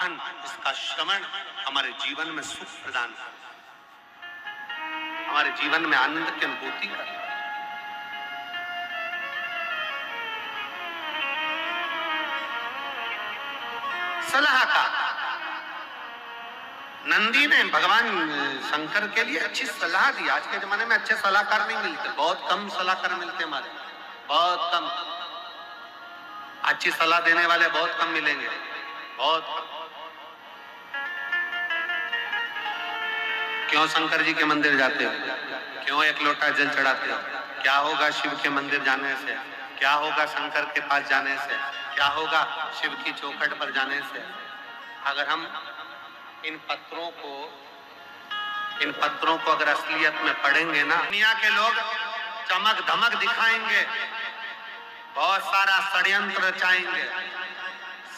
पाठन, इसका श्रवण हमारे जीवन में सुख प्रदान करता है, हमारे जीवन में आनंद की अनुभूति करता है। सलाहकार नंदी ने भगवान शंकर के लिए अच्छी सलाह दी। आज के जमाने में अच्छे सलाहकार नहीं मिलते, बहुत कम सलाहकार मिलते हमारे, बहुत कम। अच्छी सलाह देने वाले बहुत कम मिलेंगे, बहुत कम। क्यों शंकर जी के मंदिर जाते हो? क्यों एक लोटा जल चढ़ाते हो? क्या होगा शिव के मंदिर जाने से? क्या होगा शंकर के पास जाने से? क्या होगा शिव की चौखट पर जाने से? अगर हम इन पत्रों को अगर असलियत में पढ़ेंगे ना, दुनिया के लोग चमक धमक दिखाएंगे, बहुत सारा षड्यंत्र रचाएंगे।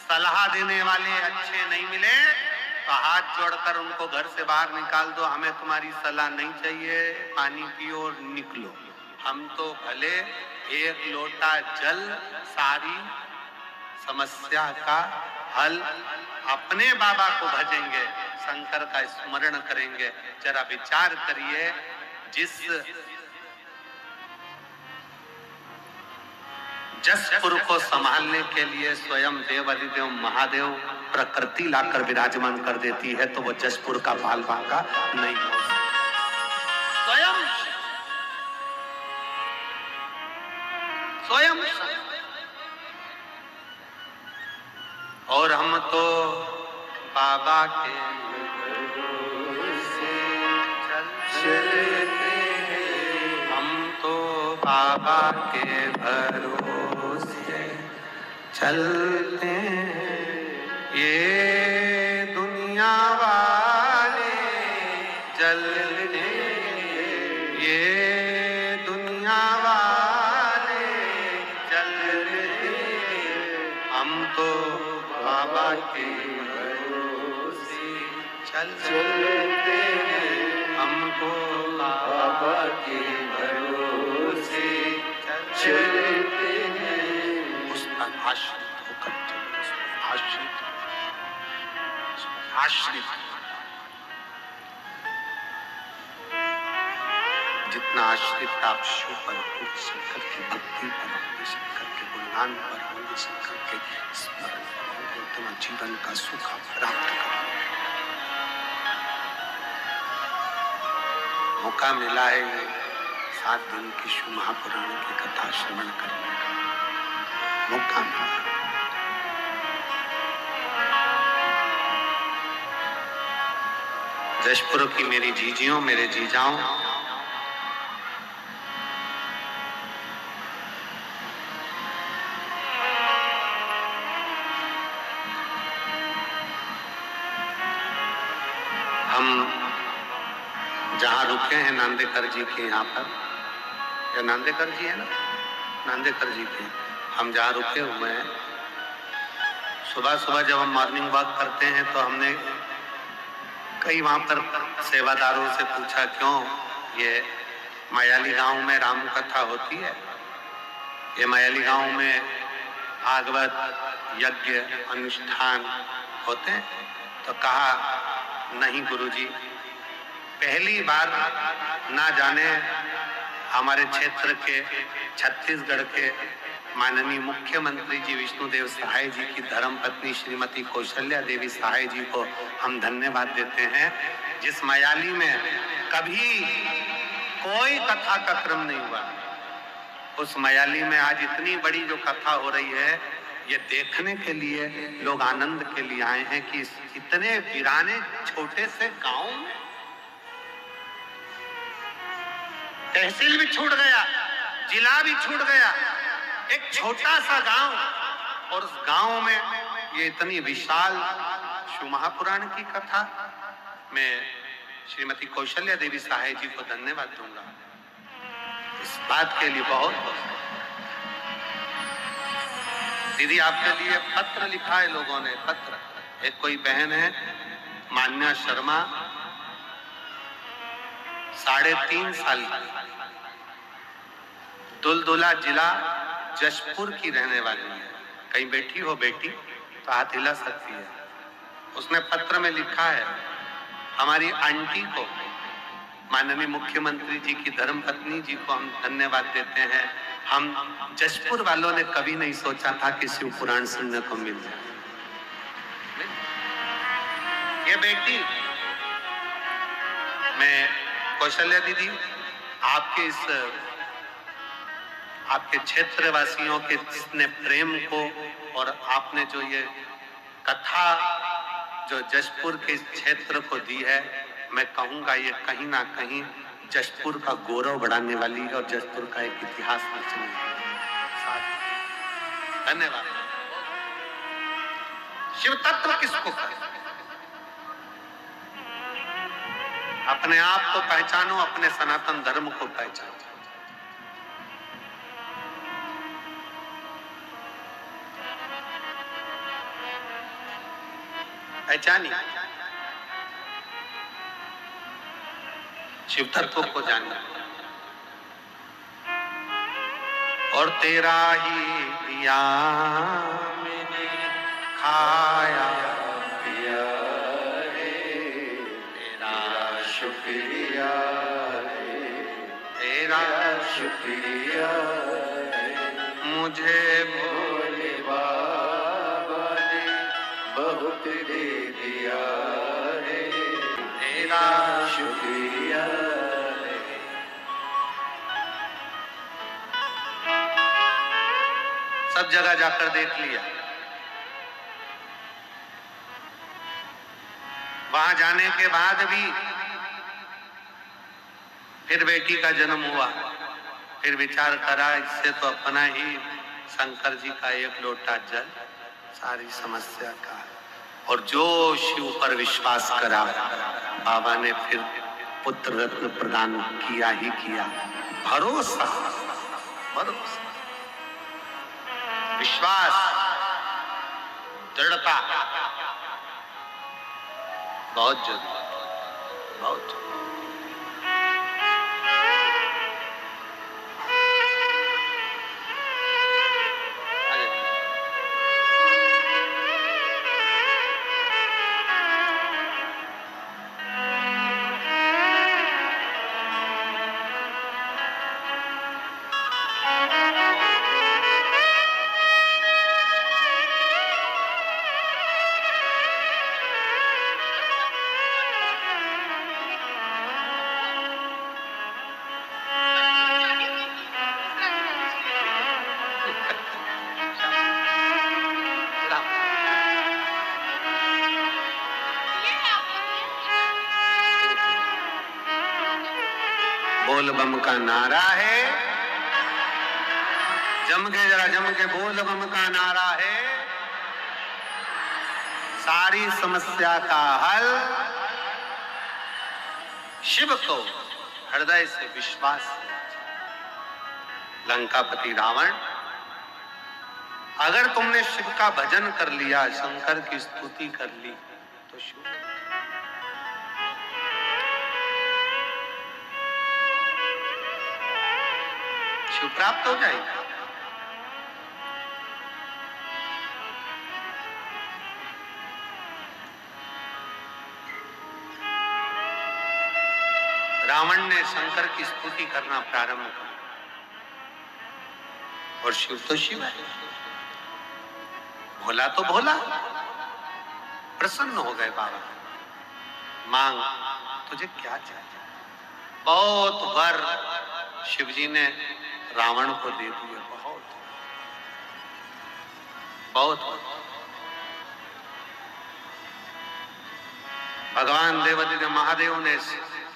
सलाह देने वाले अच्छे नहीं मिले तो हाथ जोड़कर उनको घर से बाहर निकाल दो, हमें तुम्हारी सलाह नहीं चाहिए, पानी पियो और निकलो। हम तो भले एक लोटा जल सारी समस्या का हल, अपने बाबा को भजेंगे, शंकर का स्मरण करेंगे। जरा विचार करिए, जिस जसपुर को संभालने के लिए स्वयं देव अधिदेव महादेव प्रकृति लाकर विराजमान कर देती है, तो वो जसपुर का बाल बांका नहीं हो स्वयं। और हम तो बाबा के चलते हैं, हम तो बाबा के भरोसे चलते हैं। ये दुनिया वाले जलने, ये दुनिया वाले जलते, हम तो बाबा के भरोसे चलते हैं, हमको बाबा के भरोसे चलते हैं। उस पर आश्रित होकर आश्रित जितना आश्रित आप शिव पर होंगे, शंकर की भक्ति पर होंगे, शंकर के गुणगान पर होंगे, शंकर के स्मरण पर होंगे, उतना जीवन का सुख आप प्राप्त करेंगे। मौका मिला है ये 7 दिन की शिव महापुराण की कथा श्रवण करने का मौका मिला। जशपुर की मेरी जीजियों, मेरे जीजाओं, हम जहाँ रुके हैं नांदेकर जी के यहाँ पर, या नांदेकर जी है ना, नांदेकर जी के, हम जहाँ रुके हुए हैं, सुबह सुबह जब हम मॉर्निंग वॉक करते हैं तो हमने कई वहाँ पर सेवादारों से पूछा, क्यों ये मायाली गांव में राम कथा होती है, ये मायाली गांव में भागवत यज्ञ अनुष्ठान होते हैं? तो कहा नहीं गुरुजी, पहली बार ना जाने हमारे क्षेत्र के छत्तीसगढ़ के माननीय मुख्यमंत्री जी विष्णुदेव सहाय जी की धर्मपत्नी श्रीमती कौशल्या देवी सहाय जी को हम धन्यवाद देते हैं, जिस मायाली में कभी कोई कथा का क्रम नहीं हुआ, उस मायाली में आज इतनी बड़ी जो कथा हो रही है, ये देखने के लिए लोग आनंद के लिए आए हैं कि इतने वीराने छोटे से गांव में तहसील भी छूट गया, जिला भी छूट गया, एक छोटा सा गांव, और उस गांव में ये इतनी विशाल शिव महापुराण की कथा। मैं श्रीमती कौशल्या देवी सहाय जी को धन्यवाद दूंगा इस बात के लिए। बहुत दीदी आपके लिए पत्र लिखा है लोगों ने, पत्र। एक कोई बहन है मान्या शर्मा, 3.5 साल की, दुलदुला जिला जशपुर की रहने वाली है। कहीं बैठी हो बेटी तो हाथ हिला सकती है। उसने पत्र में लिखा है, हमारी आंटी को, माननीय मुख्यमंत्री जी की धर्मपत्नी जी को हम धन्यवाद देते हैं। हम जशपुर वालों ने कभी नहीं सोचा था कि शिव पुराण सुनने को मिल जाए। ये बेटी, मैं कौशल्या दीदी, आपके क्षेत्रवासियों के जिसने प्रेम को और आपने जो ये कथा जो जशपुर के क्षेत्र को दी है, मैं कहूंगा ये कहीं ना कहीं जशपुर का गौरव बढ़ाने वाली है और जशपुर का एक इतिहास रचने वाली। धन्यवाद। शिव तत्व किसको कहते हैं? अपने आप को पहचानो, अपने सनातन धर्म को पहचानो। पहचानिए, शिव तत्व को जानिए और तेरा ही दिया मैंने खाया पिया रे, तेरा शुक्रिया रे, तेरा शुक्रिया रे, मुझे भोले बाबा ने बहुत दे दिया रे, तेरा शुक्रिया रे। सब जगह जाकर देख लिया, वहां जाने के बाद भी फिर बेटी का जन्म हुआ। फिर विचार करा, इससे तो अपना ही शंकर जी का एक लोटा जल सारी समस्या का। और जो शिव पर विश्वास करा, बाबा ने फिर पुत्र रत्न प्रदान किया ही किया। भरोसा, भरोसा, विश्वास, दृढ़ता बहुत जरूरी, बहुत जरूरी। बोल बम का नारा है, जम के जरा जम के बोल बम का नारा है, सारी समस्या का हल शिव को हृदय से विश्वास। लंकापति रावण, अगर तुमने शिव का भजन कर लिया, शंकर की स्तुति कर ली, तो शिव प्राप्त हो जाएगा। रावण ने शंकर की स्तुति करना प्रारंभ किया और शिव तो शिव है, भोला तो भोला। प्रसन्न हो गए बाबा, मांग तुझे क्या चाहिए। बहुत वर शिव जी ने रावण को दे दिए, बहुत बहुत। भगवान देवादिदेव महादेव ने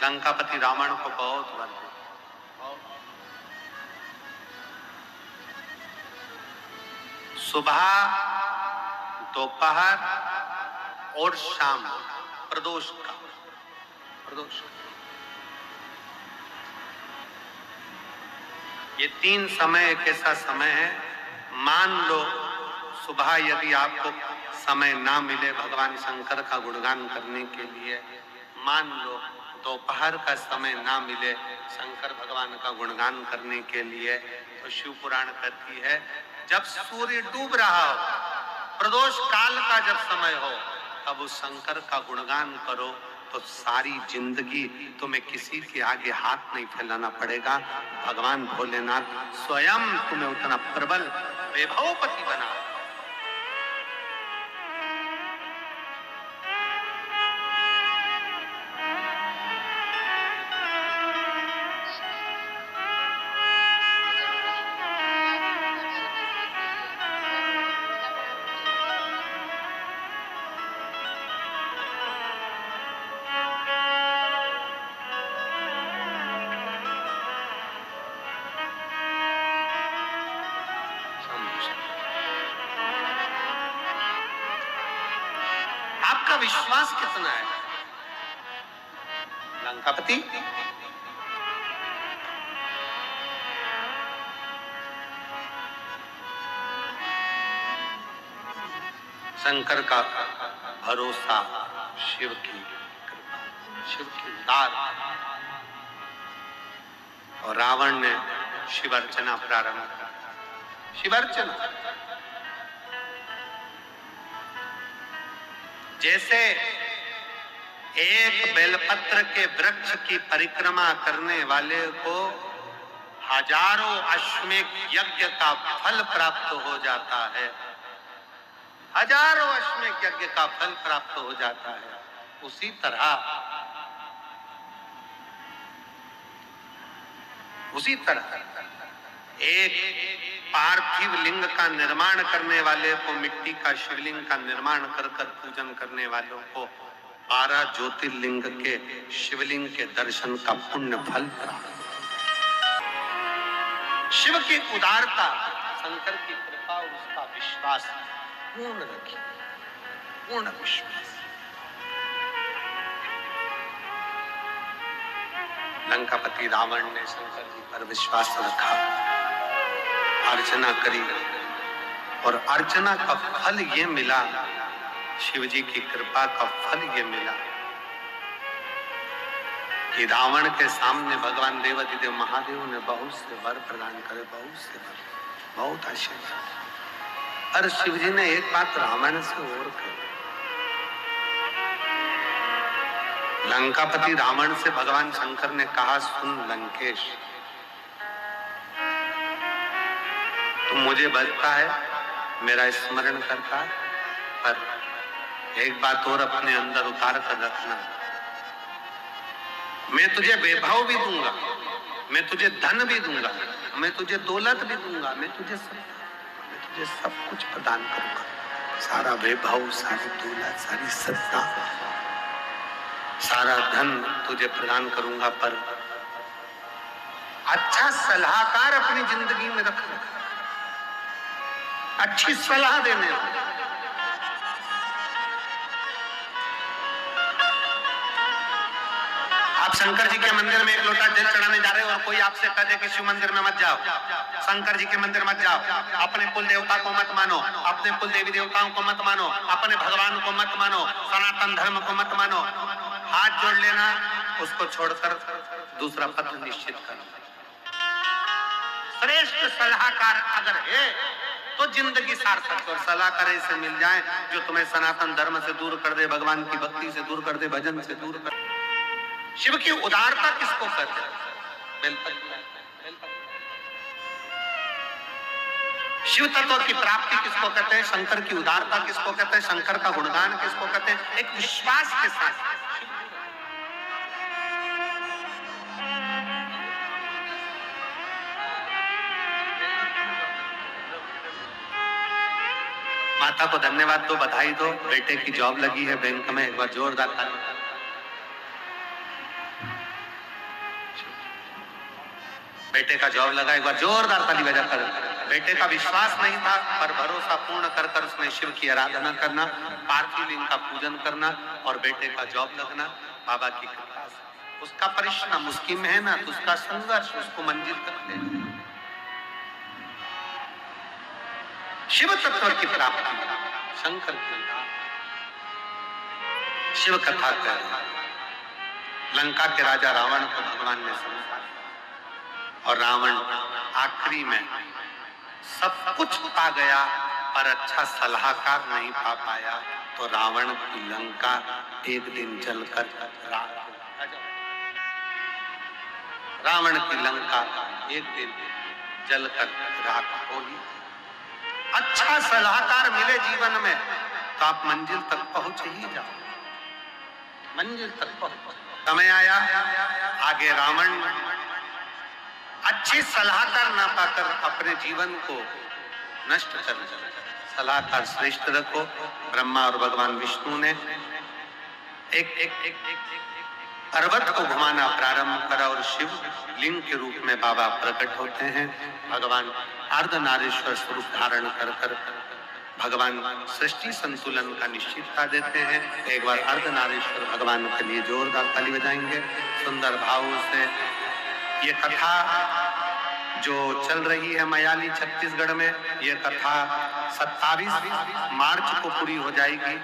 लंकापति रावण को बहुत वर दिया। सुबह, दोपहर और शाम प्रदोष का, प्रदोष, ये तीन समय एक ऐसा समय है, मान लो सुबह यदि आपको समय ना मिले भगवान शंकर का गुणगान करने के लिए, मान लो दोपहर का समय ना मिले शंकर भगवान का गुणगान करने के लिए, तो शिव पुराण कहती है जब सूर्य डूब रहा हो, प्रदोष काल का जब समय हो, तब उस शंकर का गुणगान करो तो सारी जिंदगी तुम्हें किसी के आगे हाथ नहीं फैलाना पड़ेगा। भगवान भोलेनाथ स्वयं तुम्हें उतना प्रबल वैभवपति बना। आपका विश्वास कितना है लंकापति? शंकर का भरोसा, शिव की कृपा, शिव की उदार। और रावण ने शिव अर्चना प्रारंभ कर। शिव अर्चना जैसे एक बेलपत्र के वृक्ष की परिक्रमा करने वाले को हजारों अश्वमेध यज्ञ का फल प्राप्त हो जाता है, हजारों अश्वमेध यज्ञ का फल प्राप्त हो जाता है, उसी तरह एक पार्थिव लिंग का निर्माण करने वाले को, मिट्टी का शिवलिंग का निर्माण कर कर पूजन करने वालों को 12 ज्योतिर्लिंग के शिवलिंग के दर्शन का पुण्य फल प्राप्त। शिव की उदारता, शंकर की कृपा और उसका विश्वास पूर्ण रखिए, पूर्ण विश्वास। लंकापति रावण ने शंकर जी पर विश्वास रखा, अर्चना करी और अर्चना का फल ये मिला, शिव जी की कृपा का फल ये मिला कि रावण के सामने भगवान देवाधिदेव महादेव ने बहुत से वर प्रदान करे, बहुत से वर, बहुत आशीर्वाद। और शिव जी ने एक बात रावण से और कही। लंकापति रावण से भगवान शंकर ने कहा, सुन लंकेश, तू मुझे बजता है, मेरा स्मरण करता है, पर एक बात और अपने अंदर उतार कर रखना, मैं तुझे वैभव भी दूंगा, मैं तुझे धन भी दूंगा, मैं तुझे दौलत भी दूंगा, मैं तुझे सब कुछ प्रदान करूंगा, सारा वैभव, सारी दौलत, सारी सत्ता, सारा धन तुझे प्रदान करूंगा, पर अच्छा सलाहकार अपनी जिंदगी में रखना, अच्छी सलाह देने। आप शंकर जी के मंदिर में एक लोटा जल चढ़ाने जा रहे हो और कोई आपसे कह दे कि शिव मंदिर में मत जाओ, शंकर जी के मंदिर मत जाओ, अपने कुल देवता को मत मानो, अपने कुल देवी देवताओं को मत मानो, अपने भगवान को मत मानो, सनातन धर्म को मत मानो, हाथ जोड़ लेना, उसको छोड़कर दूसरा पद निश्चित करो। श्रेष्ठ सलाहकार अगर है तो जिंदगी सार्थक, और सलाहकार ऐसे मिल जाए जो तुम्हें सनातन धर्म से दूर कर दे, भगवान की भक्ति से दूर कर दे, भजन से दूर कर दे। शिव की उदारता किसको कहते हैं? शिव तत्व की प्राप्ति किसको कहते हैं? शंकर की उदारता किसको कहते हैं? शंकर का गुणगान किसको कहते हैं? एक विश्वास के साथ। माता को धन्यवाद दो, बधाई दो, बेटे की जॉब लगी है बैंक में, एक बार जोरदार ताली। बेटे का जॉब लगा, एक बार जोरदार ताली बजाकर। बेटे का विश्वास नहीं था, पर भरोसा पूर्ण कर कर उसने शिव की आराधना करना, पार्थिव लिंग का पूजन करना और बेटे का जॉब लगना बाबा की कृपा से। उसका परिश्रम, उसकी मेहनत, उसका संघर्ष उसको मंजिल तक ले गया। शिव तत्व की प्राप्ति, शंकर की शिव कथा कर लंका के राजा रावण को भगवान ने समझाया और रावण आखिरी में सब कुछ पा गया पर अच्छा सलाहकार नहीं पा पाया। तो रावण की लंका एक दिन जलकर राख हो गई। रावण की लंका एक दिन जलकर राख होगी। अच्छा सलाहकार मिले जीवन में तो आप मंजिल तक पहुंच ही जाओ, मंजिल तक पहुंच। समय आया, आगे रावण अच्छे सलाहकार ना पाकर अपने जीवन को नष्ट कर दिया। सलाहकार श्रेष्ठ रखो। ब्रह्मा और भगवान विष्णु ने एक पर्वत को घुमाना प्रारंभ करा और शिव लिंग के रूप में बाबा प्रकट होते हैं। भगवान अर्धनारीश्वर स्वरूप धारण कर भगवान सृष्टि संतुलन का निश्चितता देते हैं। एक बार अर्धनारीश्वर भगवान के लिए जोरदार ताली बजाएंगे। सुंदर भाव से ये कथा जो चल रही है मयाली छत्तीसगढ़ में, ये कथा 27 मार्च को पूरी हो जाएगी।